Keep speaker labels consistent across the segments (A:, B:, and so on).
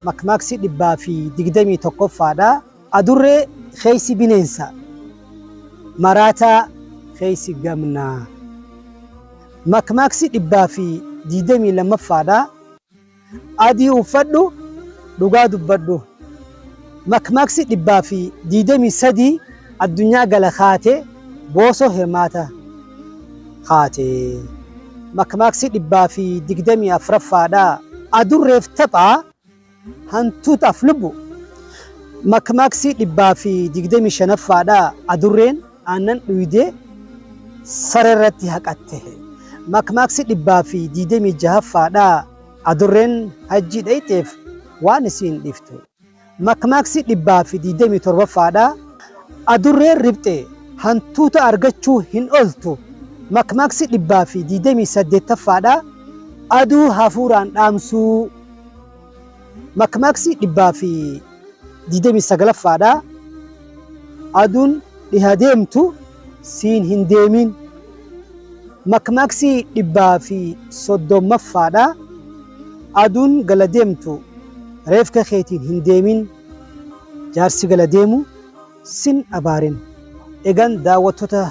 A: makmaaksi dhibbaa fi 21ffaadha adurree kheysi bineensa maraataa kheysi gamnaa makmaaksi dhibbaa fi 22ffaadha adii uffadhu dhugaa dubbadhu makmaaksi dhibbaa fi 23 addunyaa gala kaate boosoo hirmaata kaate makmaaksi dhibbaa fi 24ffaadha adurreef taphaa hantuutaaf lubbu makmaaksi dhibbaa fi 25ffaadha adurreen aannan dhuyidee sararratti haqatte makmaaksi dhibbaa fi 26ffaadha adurreen hajji dhayxeef waan isiin dhiftu makmaaksi dhibbaa fi 27ffaadha adurreen ribxe hantuuta argachuu hin ooltu makmaaksi dhibbaa fi 28ffaadha aduu hafuuraan dhaamsuu makmaaksi dhibbaa fi 29ffaadha aduun dhiha deemtu siin hin deemin makmaaksi dhibbaa fi 30ffaadha aduun gala deemtu reefka keetiin hin deemin jaarsi gala deemu sin abaarin egan daawwattoota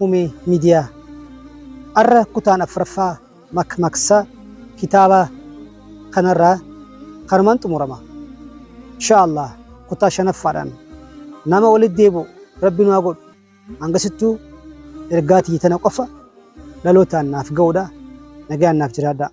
A: Umee miidiyaa arra kutaan afraffaa makmaaksa kitaaba kanarraa kanumaan xumurama inshallah kutaa shanaffaadhaan nama walitti deebi'u rabbi nu haa godhu hangasittuu ergaatii tana qofa dhalootaan naaf ga'uudha nagaan naaf jiraadhaa